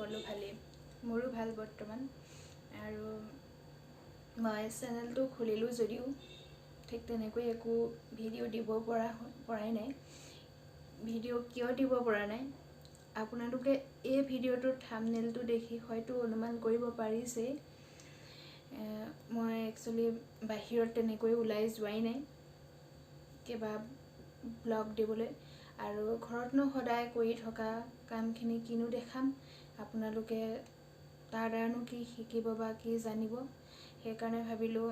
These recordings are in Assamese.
সকলো ভালেই মোৰো ভাল বৰ্তমান আৰু মই চেনেলটো খুলিলোঁ যদিও ঠিক তেনেকৈ একো ভিডিঅ' দিব পৰাই নাই ভিডিঅ' কিয় দিব পৰা নাই আপোনালোকে এই ভিডিঅ'টোৰ থাম্বনেইলটো দেখি হয়তো অনুমান কৰিব পাৰিছে মই একচুৱেলি বাহিৰত তেনেকৈ ওলাই যোৱাই নাই কিবা ব্লগ দিবলৈ আৰু ঘৰতনো সদায় কৰি থকা কামখিনি কিনো দেখাম আপোনালোকে তাৰ দ্বাৰানো কি শিকিব বা কি জানিব সেইকাৰণে ভাবিলোঁ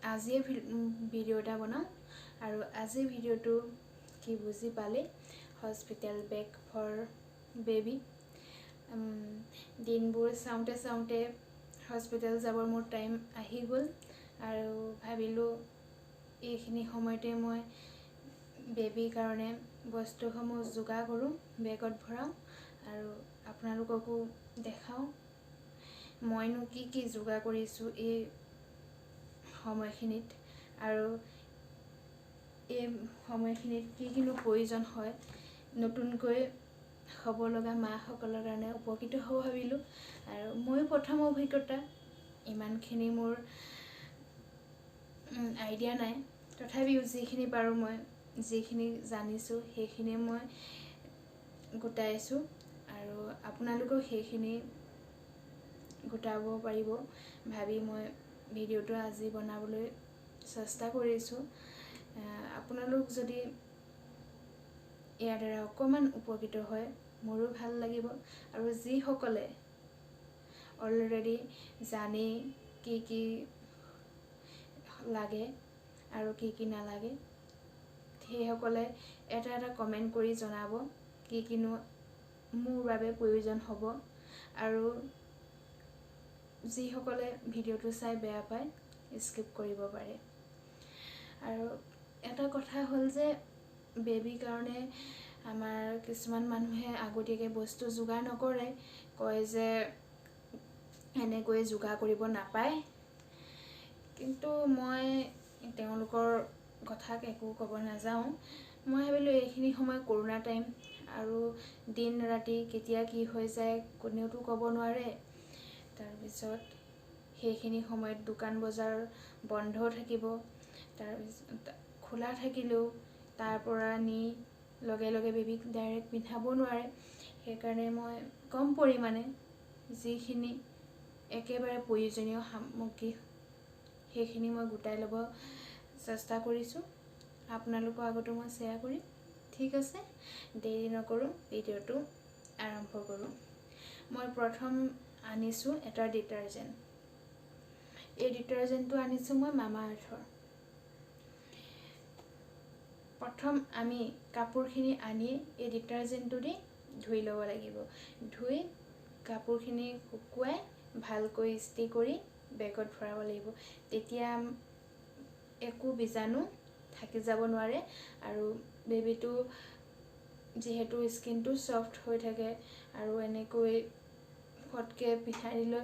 আজিয়ে ভিডিঅ' এটা বনাওঁ আৰু আজিৰ ভিডিঅ'টো কি বুজি পালে হস্পিটেল বেগ ফৰ বেবি দিনবোৰ চাওঁতে হস্পিটেল যাবৰ মোৰ টাইম আহি গ'ল আৰু ভাবিলোঁ এইখিনি সময়তে মই বেবীৰ কাৰণে বস্তুসমূহ যোগাৰ কৰোঁ বেগত ভৰাওঁ আৰু আপোনালোককো দেখাওঁ মইনো কি যোগাৰ কৰিছোঁ এই সময়খিনিত আৰু এই সময়খিনিত কিনো প্ৰয়োজন হয় নতুনকৈ হ'ব লগা মাসকলৰ কাৰণে উপকৃত হ'ব ভাবিলোঁ আৰু ময়ো প্ৰথম অভিজ্ঞতা ইমানখিনি মোৰ আইডিয়া নাই তথাপিও যিখিনি পাৰোঁ মই যিখিনি জানিছোঁ সেইখিনি মই গোটাইছোঁ আৰু আপোনালোকেও সেইখিনি গোটাব পাৰিব ভাবি মই ভিডিঅ'টো আজি বনাবলৈ চেষ্টা কৰিছোঁ আপোনালোক যদি ইয়াৰ দ্বাৰা অকণমান উপকৃত হয় মোৰো ভাল লাগিব আৰু যিসকলে অলৰেডি জানেই কি লাগে আৰু কি নালাগে সেইসকলে এটা কমেণ্ট কৰি জনাব কিনো মোৰ বাবে প্ৰয়োজন হ'ব আৰু যিসকলে ভিডিঅ'টো চাই বেয়া পায় স্কিপ কৰিব পাৰে আৰু এটা কথা হ'ল যে বেবীৰ কাৰণে আমাৰ কিছুমান মানুহে আগতীয়াকৈ বস্তু যোগাৰ নকৰে কয় যে এনেকৈ যোগাৰ কৰিব নাপায় কিন্তু মই তেওঁলোকৰ কথাক একো ক'ব নাযাওঁ মই ভাবিলোঁ এইখিনি সময় কৰোণা টাইম আৰু দিন ৰাতি কেতিয়া কি হৈ যায় কোনেওতো ক'ব নোৱাৰে তাৰপিছত সেইখিনি সময়ত দোকান বজাৰ বন্ধ থাকিব তাৰপিছত খোলা থাকিলেও তাৰ পৰা নি লগে বেবীক ডাইৰেক্ট পিন্ধাব নোৱাৰে সেইকাৰণে মই কম পৰিমাণে যিখিনি একেবাৰে প্ৰয়োজনীয় সামগ্ৰী সেইখিনি মই গোটাই ল'ব চেষ্টা কৰিছোঁ আপোনালোকৰ আগতো মই শ্বেয়াৰ কৰিম ঠিক আছে দেৰি নকৰোঁ ভিডিঅ'টো আৰম্ভ কৰোঁ মই প্ৰথম আনিছোঁ এটা ডিটাৰজেণ্ট এই ডিটাৰজেণ্টটো আনিছোঁ মই মামা আৰ্থৰ প্ৰথম আমি কাপোৰখিনি আনি এই ডিটাৰজেণ্টটো দি ধুই ল'ব লাগিব ধুই কাপোৰখিনি শুকুৱাই ভালকৈ ইস্ত্ৰি কৰি বেগত ভৰাব লাগিব তেতিয়া একো বীজাণু থাকি যাব নোৱাৰে আৰু বেবীটো যিহেতু স্কিনটো ছফ্ট হৈ থাকে আৰু এনেকৈ ফটকৈ পিন্ধাই দিলে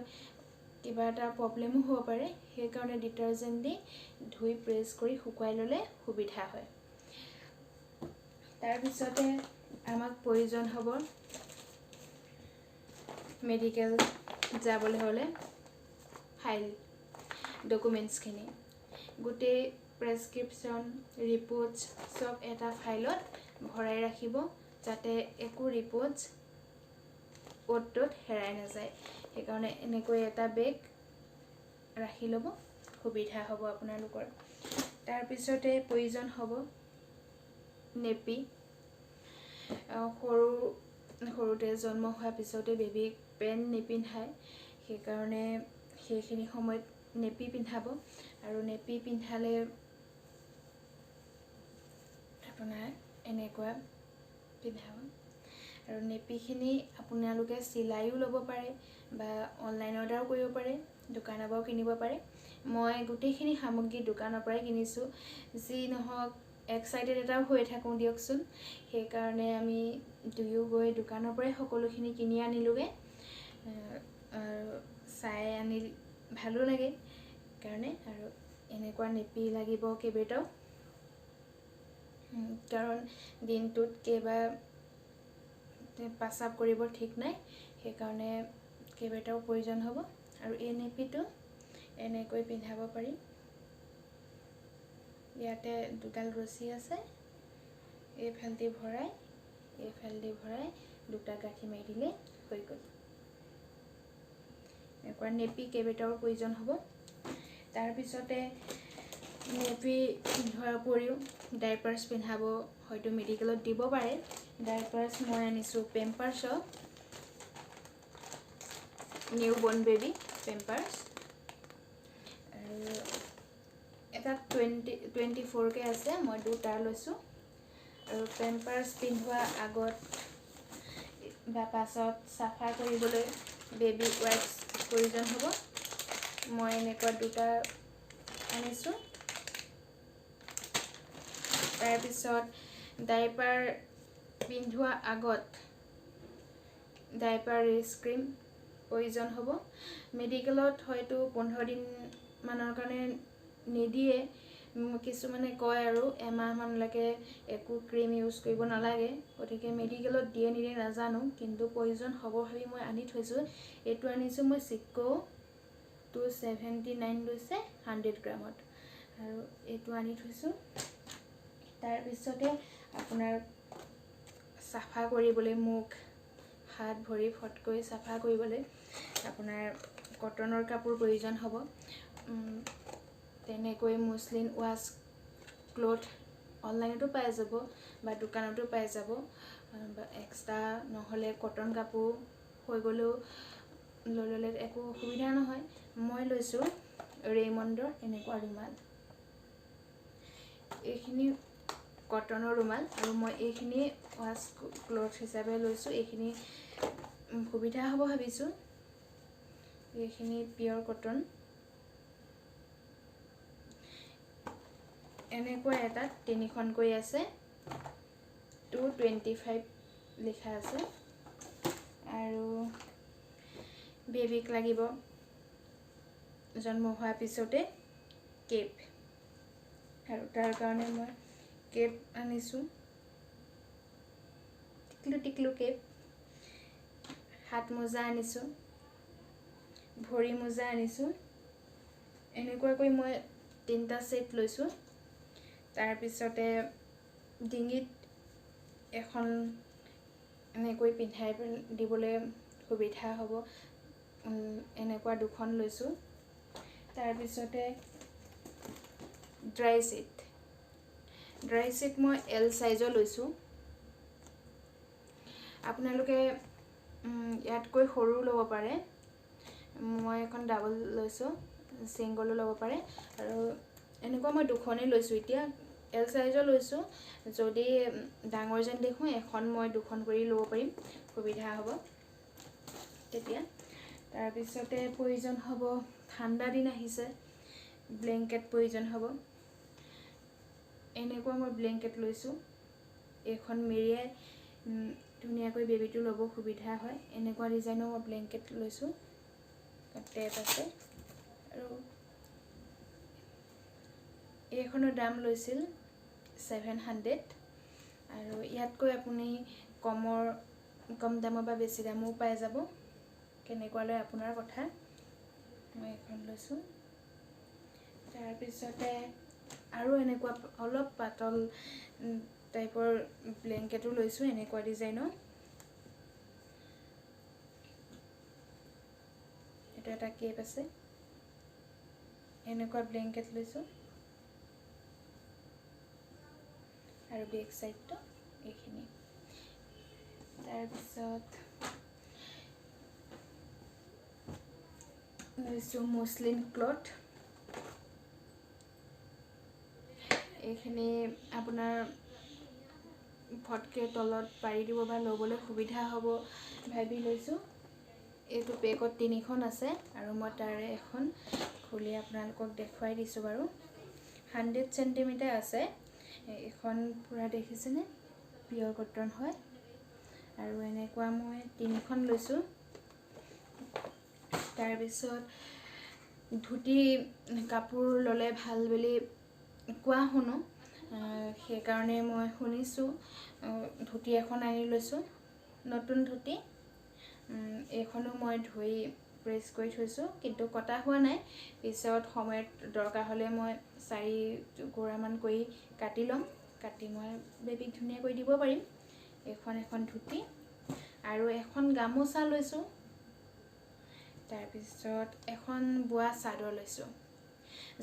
কিবা এটা প্ৰব্লেমো হ'ব পাৰে সেইকাৰণে ডিটাৰজেণ্ট দি ধুই প্ৰেছ কৰি শুকুৱাই ল'লে সুবিধা হয় তাৰপিছতে আমাক প্ৰয়োজন হ'ব মেডিকেল যাবলৈ হ'লে ফাইল ডকুমেণ্টছখিনি গোটেই প্ৰেছক্ৰিপশ্যন ৰিপৰ্টছ চব এটা ফাইলত ভৰাই ৰাখিব যাতে একো ৰিপৰ্টছ অ'ত ত'ত হেৰাই নাযায় সেইকাৰণে এনেকৈ এটা বেগ ৰাখি ল'ব সুবিধা হ'ব আপোনালোকৰ তাৰপিছতে প্ৰয়োজন হ'ব নেপি সৰুতে জন্ম হোৱাৰ পিছতে বেবীক পেণ্ট নিপিন্ধায় সেইকাৰণে সেইখিনি সময়ত নেপি পিন্ধাব আৰু নেপি পিন্ধালে আপোনাৰ এনেকুৱা পিন্ধাব আৰু নেপিখিনি আপোনালোকে চিলাইও ল'ব পাৰে বা অনলাইন অৰ্ডাৰো কৰিব পাৰে দোকানৰ পৰাও কিনিব পাৰে মই গোটেইখিনি সামগ্ৰী দোকানৰ পৰাই কিনিছোঁ যি নহওক এক্সাইটেড এটাও হৈ থাকোঁ দিয়কচোন সেইকাৰণে আমি দুয়ো গৈ দোকানৰ পৰাই সকলোখিনি কিনি আনিলোঁগৈ আৰু চাই আনি ভালো লাগে কাৰণে আৰু এনেকুৱা নেপি লাগিব কেইবাটাও কাৰণ দিনটোত কেইবা পাচাব কৰিব ঠিক নাই সেইকাৰণে কেইবাটাও প্ৰয়োজন হ'ব। আৰু এই নেপিটো এনেকৈ পিন্ধাব পাৰিম। ইয়াতে দুডাল ৰছী আছে, এইফালেদি ভৰাই দুটা গাঁঠি মাৰি দিলে হৈ গ'ল। এনেকুৱা নেপি কেইবাটাও প্ৰয়োজন হ'ব। তাৰপিছতে নেপি পিন্ধোৱাৰ উপৰিও ডাইপাৰ্ছ পিন্ধাব, হয়তো মেডিকেলত দিব পাৰে। ডাইপাৰ্ছ মই আনিছোঁ পেম্পাৰ্ছৰ, নিউ বৰ্ণ বেবী পেম্পাৰ্ছ, আৰু এটা 24কে আছে, মই দুটা লৈছোঁ। আৰু পেম্পাৰ্ছ পিন্ধোৱা আগত বা পাছত চাফা কৰিবলৈ বেবী ৱাইপছ প্ৰয়োজন হ'ব। মই এনেকুৱা দুটা আনিছোঁ। তাৰপিছত ডাইপাৰ পিন্ধোৱা আগত ডাইপাৰ ৰেচ ক্ৰীম প্ৰয়োজন হ'ব। মেডিকেলত হয়তো 15 দিনমানৰ কাৰণে নিদিয়ে, কিছুমানে কয় আৰু এমাহমানলৈকে একো ক্ৰীম ইউজ কৰিব নালাগে। গতিকে মেডিকেলত দিয়ে নিদিয়ে নাজানো, কিন্তু প্ৰয়োজন হ'ব ভাবি মই আনি থৈছোঁ। এইটো আনিছোঁ মই চিক্কো 279 লৈছে 100 গ্ৰামত, আৰু এইটো আনি থৈছোঁ। তাৰপিছতে আপোনাৰ চাফা কৰিবলৈ, মুখ হাত ভৰি ফটকৈ চাফা কৰিবলৈ আপোনাৰ কটনৰ কাপোৰ প্ৰয়োজন হ'ব। তেনেকৈ মুছলিন ৱাছ ক্লথ অনলাইনতো পাই যাব বা দোকানতো পাই যাব। এক্সট্ৰা নহ'লে কটন কাপোৰ হৈ গ'লেও লৈ ল'লে একো অসুবিধা নহয়। মই লৈছোঁ ৰেইমণ্ডৰ এনেকুৱা ৰুমাল, এইখিনি কটনৰ ৰুমাল, আৰু মই এইখিনি ৱাছ ক্লথ হিচাপে লৈছোঁ। এইখিনি সুবিধা হ'ব ভাবিছোঁ। এইখিনি পিয়ৰ কটন। এনেকুৱা এটাত 3খনকৈ আছে, 225 লিখা আছে। আৰু বেবীক লাগিব জন্ম হোৱাৰ পিছতে কেপ, আৰু তাৰ কাৰণে মই কেপ আনিছোঁ, টিকলু কেপ। হাত মোজা আনিছোঁ, ভৰি মোজা আনিছোঁ। এনেকুৱাকৈ মই 3টা ছেট লৈছোঁ। তাৰপিছতে ডিঙিত এখন এনেকৈ পিন্ধাই দিবলৈ সুবিধা হ'ব, এনেকুৱা 2খন লৈছোঁ। তাৰপিছতে ড্ৰাই ছিট মই L চাইজৰ লৈছোঁ। আপোনালোকে ইয়াতকৈ সৰু ল'ব পাৰে, মই এখন ডাবল লৈছোঁ, ছিংগলো ল'ব পাৰে। আৰু এনেকুৱা মই 2খনেই লৈছোঁ। এতিয়া L চাইজৰ লৈছোঁ, যদি ডাঙৰ যেন দেখোঁ এখন মই 2খন কৰি ল'ব পাৰিম, সুবিধা হ'ব তেতিয়া। তাৰপিছতে প্ৰয়োজন হ'ব, ঠাণ্ডা দিন আহিছে, ব্লেংকেট প্ৰয়োজন হ'ব। এনেকুৱা মই ব্লেংকেট লৈছোঁ, এইখন মেৰিয়াই ধুনীয়াকৈ বেবীটো ল'ব সুবিধা হয়। এনেকুৱা ডিজাইনৰ মই ব্লেংকেট লৈছোঁ, টেপ আছে। আৰু এইখনৰ দাম লৈছিল 700, আৰু ইয়াতকৈ আপুনি কম দামৰ বা বেছি দামো পাই যাব, কেনেকুৱা লয় আপোনাৰ কথা। মই এইখন লৈছোঁ। তাৰপিছতে আৰু এনেকুৱা অলপ পাতল টাইপৰ ব্লেংকেটো লৈছোঁ, এনেকুৱা ডিজাইনৰ। এইটো এটা কেপ আছে, এনেকুৱা ব্লেংকেট লৈছোঁ। আৰু বেক চাইডটো এইখিনি। তাৰপিছত লৈছোঁ মুছলিন ক্লথ, এইখিনি আপোনাৰ ফটকৈ তলত পাৰি দিব বা ল'বলৈ সুবিধা হ'ব ভাবি লৈছোঁ। এইটো পেকত 3খন আছে, আৰু মই তাৰে এখন খুলি আপোনালোকক দেখুৱাই দিছোঁ বাৰু। 100 চেণ্টিমিটাৰ আছে, এইখন পূৰা দেখিছেনে, পিয়ৰ কটন হয়। আৰু এনেকুৱা মই 3খন লৈছোঁ। তাৰপিছত ধুতি কাপোৰ ল'লে ভাল বুলি কোৱা শুনো, সেইকাৰণে মই শুনিছোঁ ধুতি এখন আনি লৈছোঁ, নতুন ধুতি। এইখনো মই ধুই প্ৰেছ কৰি থৈছোঁ, কিন্তু কটা হোৱা নাই। পিছত সময়ত দৰকাৰ হ'লে মই 4 টুকুৰামান কৰি কাটি ল'ম, কাটি মই বেবীক ধুনীয়াকৈ দিব পাৰিম। এখন ধুতি আৰু এখন গামোচা লৈছোঁ, তাৰপিছত এখন বোৱা চাদৰ লৈছোঁ।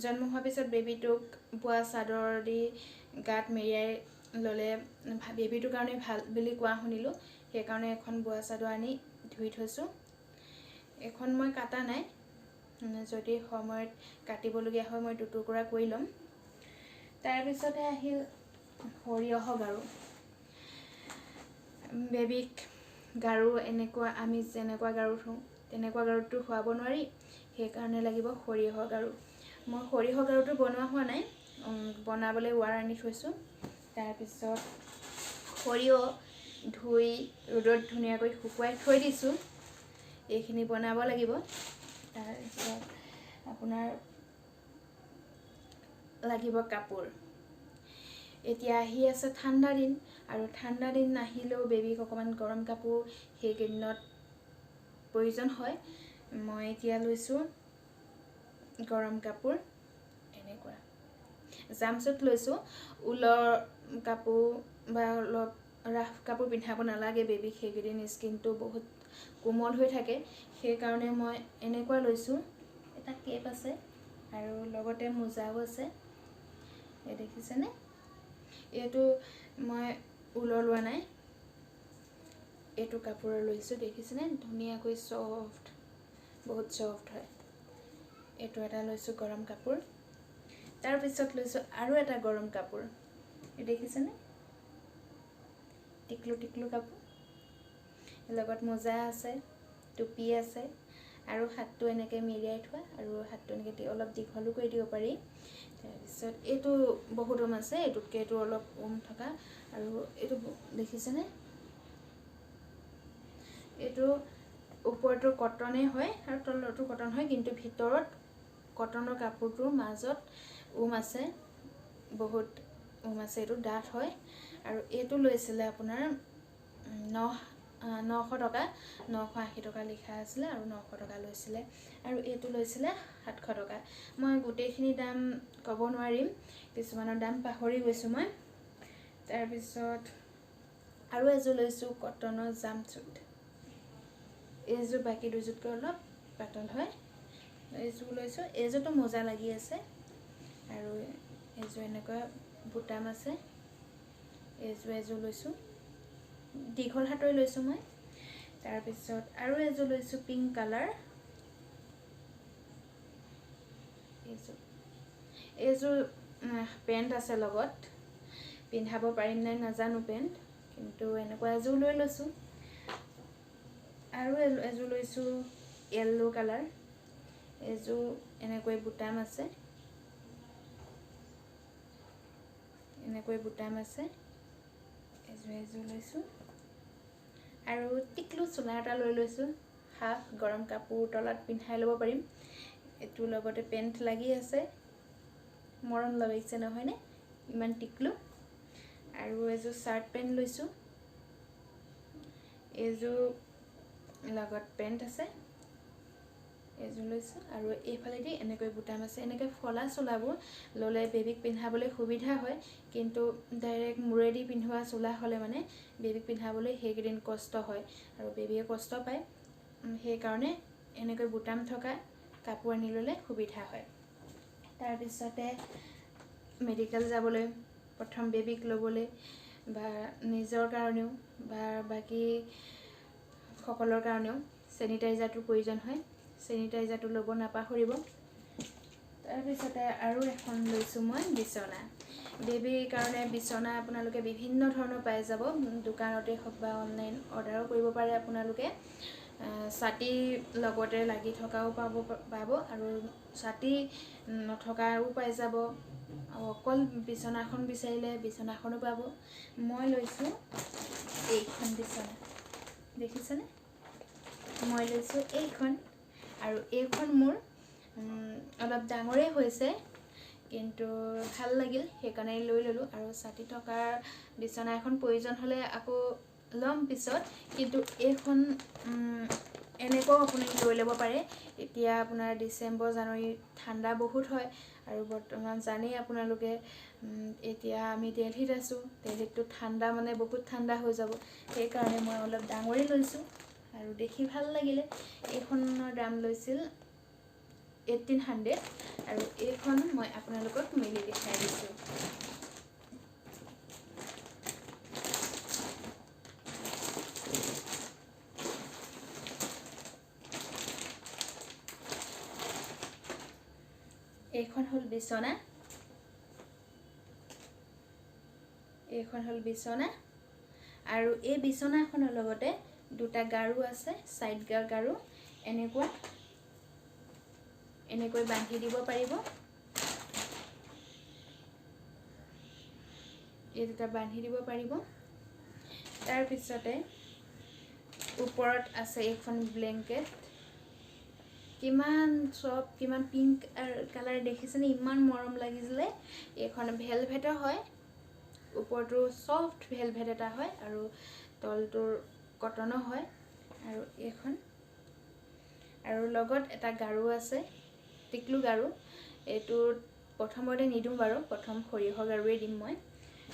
জন্ম হোৱাৰ পিছত বেবীটোক বোৱা চাদৰ দি গাত মেৰিয়াই ল'লে বেবীটোৰ কাৰণে ভাল বুলি কোৱা শুনিলোঁ, সেইকাৰণে এখন বোৱা চাদৰ আনি ধুই থৈছোঁ। এখন মই কাটা নাই, যদি সময়ত কাটিবলগীয়া হয় মই 2 টুকুৰা কৰি ল'ম। তাৰপিছতে আহিল সৰিয়হ গাৰু। বেবীক গাৰু আমি যেনেকুৱা গাৰু থওঁ তেনেকুৱা গাৰুটো খুৱাব নোৱাৰি, সেইকাৰণে লাগিব সৰিয়হ গাৰু। মই সৰিয়হ গাৰুটো বনোৱা হোৱা নাই, বনাবলৈ ৱাৰ আনি থৈছোঁ। তাৰপিছত সৰিয়হ ধুই ৰ'দত ধুনীয়াকৈ শুকুৱাই থৈ দিছোঁ, এইখিনি বনাব লাগিব। তাৰপিছত আপোনাৰ লাগিব কাপোৰ। এতিয়া আহি আছে ঠাণ্ডা দিন, আৰু ঠাণ্ডা দিন নাহিলেও বেবীক অকণমান গৰম কাপোৰ সেইকেইদিনত প্ৰয়োজন হয়। মই এতিয়া লৈছোঁ গৰম কাপোৰ, এনেকুৱা জাম্পছুট লৈছোঁ। ঊলৰ কাপোৰ বা অলপ ৰাফ কাপোৰ পিন্ধাব নালাগে বেবীক, সেইকেইদিন স্কিনটো বহুত কোমল হৈ থাকে, সেইকাৰণে মই এনেকুৱা লৈছোঁ। এটা কেপ আছে আৰু লগতে মোজাও আছে, এই দেখিছেনে? এইটো মই ঊলৰ লোৱা নাই, এইটো কাপোৰৰ লৈছোঁ, দেখিছেনে? ধুনীয়াকৈ ছফ্ট, বহুত ছফ্ট হয়। এইটো এটা লৈছোঁ গৰম কাপোৰ। তাৰপিছত লৈছোঁ আৰু এটা গৰম কাপোৰ, এই দেখিছেনে? টিকলু কাপোৰ, লগত মোজা আছে, টুপি আছে, আৰু হাতটো এনেকৈ মেৰিয়াই থোৱা, আৰু হাতটো এনেকৈ অলপ দীঘলো কৰি দিব পাৰি। তাৰপিছত এইটো বহুত উম আছে, এইটোতকৈ এইটো অলপ উম থকা, আৰু এইটো দেখিছেনে? এইটো ওপৰটো কটনেই হয় আৰু তলৰটো কটন হয়, কিন্তু ভিতৰত কটনৰ কাপোৰটোৰ মাজত উম আছে, বহুত উম আছে, এইটো ডাঠ হয়। আৰু এইটো লৈছিলে আপোনাৰ 900 টকা, 980 টকা লিখা আছিলে আৰু 900 টকা লৈছিলে। আৰু এইটো লৈছিলে 700 টকা। মই গোটেইখিনি দাম ক'ব নোৱাৰিম, কিছুমানৰ দাম পাহৰি গৈছোঁ মই। তাৰপিছত আৰু এযোৰ লৈছোঁ কটনৰ জাম্পছুট। এইযোৰ বাকী দুযোৰতকৈ অলপ পাতল হয়, এইযোৰ লৈছোঁ। এইযোৰতো মোজা লাগি আছে, আৰু এইযোৰ এনেকুৱা বুটাম আছে। এযোৰ লৈছোঁ, দীঘল হাতৰ লৈছোঁ মই। তাৰপিছত আৰু এযোৰ লৈছোঁ পিংক কালাৰ, এইযোৰ পেণ্ট আছে লগত, পিন্ধাব পাৰিম নাই নাজানো পেণ্ট, কিন্তু এনেকুৱা এযোৰ লৈ লৈছোঁ। আৰু এযোৰ লৈছোঁ য়েল্লো কালাৰ, এইযোৰ এনেকৈ বুটাম আছে, এযোৰ লৈছোঁ। আৰু টিকলু চোলা এটা লৈ লৈছোঁ, হাফ গৰম কাপোৰ তলত পিন্ধাই ল'ব পাৰিম। এইটোৰ লগতে পেণ্ট লাগি আছে, মৰম লগাইছে নহয়নে? ইমান টিকলু। আৰু এযোৰ চাৰ্ট পেণ্ট লৈছোঁ, এইযোৰ লগত পেণ্ট আছে, এইযোৰ লৈছোঁ। আৰু এইফালেদি এনেকৈ বুটাম আছে। এনেকৈ ফলা চোলাবোৰ ল'লে বেবীক পিন্ধাবলৈ সুবিধা হয়, কিন্তু ডাইৰেক্ট মূৰেদি পিন্ধোৱা চোলা হ'লে মানে বেবীক পিন্ধাবলৈ সেইকেইদিন কষ্ট হয়, আৰু বেবীয়ে কষ্ট পায়। সেইকাৰণে এনেকৈ বুটাম থকা কাপোৰ আনি ল'লে সুবিধা হয়। তাৰপিছতে মেডিকেল যাবলৈ, প্ৰথম বেবীক ল'বলৈ, বা নিজৰ কাৰণেও বা বাকী সকলৰ কাৰণেও চেনিটাইজাৰটোৰ প্ৰয়োজন হয়, চেনিটাইজাৰটো ল'ব নাপাহৰিব। তাৰপিছতে আৰু এখন লৈছোঁ মই বিচনা। বেবীৰ কাৰণে বিচনা আপোনালোকে বিভিন্ন ধৰণৰ পাই যাব, দোকানতে হওক বা অনলাইন অৰ্ডাৰো কৰিব পাৰে আপোনালোকে। ছাতি লগতে লাগি থকাও পাব, আৰু ছাতি নথকাও পাই যাব, অকল বিচনাখন বিচাৰিলে বিচনাখনো পাব। মই লৈছোঁ এইখন বিচনা, দেখিছেনে? মই লৈছোঁ এইখন, আৰু এইখন মোৰ অলপ ডাঙৰেই হৈছে, কিন্তু ভাল লাগিল সেইকাৰণে লৈ ল'লোঁ। আৰু ছাতি থকা বিচনা এখন প্ৰয়োজন হ'লে আকৌ ল'ম পিছত, কিন্তু এইখন এনেকুৱাও আপুনি লৈ ল'ব পাৰে। এতিয়া আপোনাৰ ডিচেম্বৰ জানুৱাৰী ঠাণ্ডা বহুত হয়, আৰু বৰ্তমান জানেই আপোনালোকে এতিয়া আমি দিল্লীত আছোঁ, দিল্লীততো ঠাণ্ডা মানে বহুত ঠাণ্ডা হৈ যাব, সেইকাৰণে মই অলপ ডাঙৰেই লৈছোঁ। আৰু দেখি ভাল লাগিলে। এইখনৰ দাম লৈছিল 1800, আৰু এইখন মই আপোনালোকক মেলি দেখাই দিছোঁ। এইখন হ'ল বিচনা, এইখন হ'ল বিচনা, আৰু এই বিচনাখনৰ লগতে দুটা গাৰু আছে, ছাইড গাৰু, এনেকৈ বান্ধি দিব পাৰিব। এই দুটা বান্ধি দিব পাৰিব। তাৰপিছতে ওপৰত আছে এইখন ব্লেংকেট, কিমান চফ্ট, কিমান পিংক কালাৰ দেখিছেনে, ইমান মৰম লাগিছিলে। এইখন ভেলভেটৰ হয়, ওপৰটো চফ্ট ভেলভেট এটা হয়, আৰু তলটোৰ কটনৰ হয়। আৰু এইখন, আৰু লগত এটা গাৰু আছে, টিকলু গাৰু। এইটো প্ৰথমতে নিদিওঁ বাৰু, প্ৰথম সৰিয়হৰ গাৰুৱে দিম মই।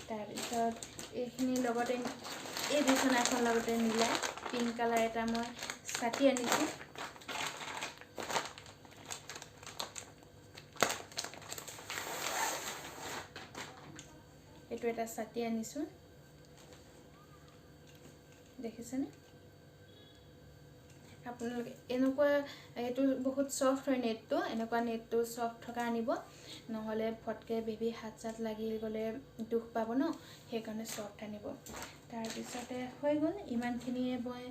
তাৰপিছত এইখিনিৰ লগতে এই বিচনাখন লগতে মিলাই পিংক কালাৰ এটা মই ছাতি আনিছোঁ। এইটো এটা ছাতি আনিছোঁ, দেখিছেনে? আপোনালোকে এনেকুৱা, এইটো বহুত চফ্ট হয় নেটটো, এনেকুৱা নেটটো চফ্ট থকা আনিব, নহ'লে ফটকৈ বেবী হাত চাত লাগি গ'লে দুখ পাব ন, সেইকাৰণে চফ্ট আনিব। তাৰপিছতে হৈ গ'ল, ইমানখিনিয়ে মই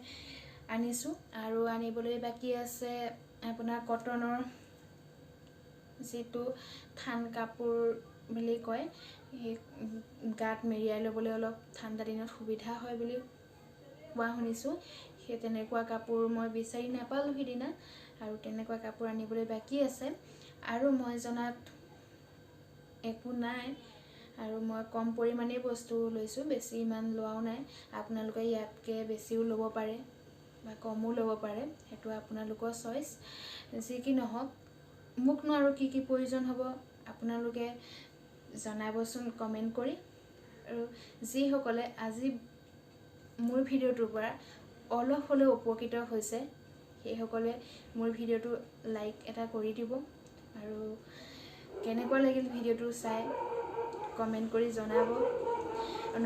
আনিছোঁ। আৰু আনিবলৈ বাকী আছে আপোনাৰ কটনৰ যিটো থান কাপোৰ বুলি কয়, সেই গাত মেৰিয়াই ল'বলৈ অলপ ঠাণ্ডা দিনত সুবিধা হয় বুলি কোৱা শুনিছোঁ। সেই তেনেকুৱা কাপোৰ মই বিচাৰি নাপালোঁ সিদিনা, আৰু তেনেকুৱা কাপোৰ আনিবলৈ বাকী আছে। আৰু মই জনাত একো নাই, আৰু মই কম পৰিমাণেই বস্তু লৈছোঁ, বেছি ইমান লোৱাও নাই। আপোনালোকে ইয়াতকৈ বেছিও ল'ব পাৰে বা কমো ল'ব পাৰে, সেইটো আপোনালোকৰ চইচ। যি কি নহওক, মোকনো আৰু কি কি প্ৰয়োজন হ'ব আপোনালোকে জনাবচোন কমেণ্ট কৰি। আৰু যিসকলে আজি মোৰ ভিডিঅ'টোৰ পৰা অলপ হ'লেও উপকৃত হৈছে, সেইসকলে মোৰ ভিডিঅ'টো লাইক এটা কৰি দিব, আৰু কেনেকুৱা লাগিল ভিডিঅ'টো চাই কমেণ্ট কৰি জনাব।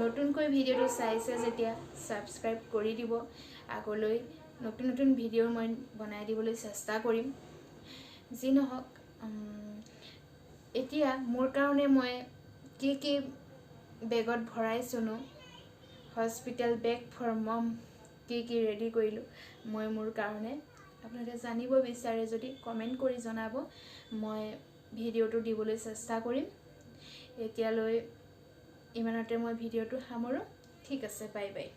নতুনকৈ ভিডিঅ'টো চাইছে যেতিয়া ছাবস্ক্ৰাইব কৰি দিব। আগলৈ নতুন নতুন ভিডিঅ' মই বনাই দিবলৈ চেষ্টা কৰিম। যি নহওক, এতিয়া মোৰ কাৰণে মই কি কি বেগত ভৰাইছোনো, হস্পিটেল বেগ ফৰ মম কি কি ৰেডি কৰিলোঁ মই মোৰ কাৰণে, আপোনালোকে জানিব বিচাৰে যদি কমেণ্ট কৰি জনাব, মই ভিডিঅ'টো দিবলৈ চেষ্টা কৰিম। এতিয়ালৈ ইমানতে মই ভিডিঅ'টো সামৰোঁ। ঠিক আছে, বাই বাই।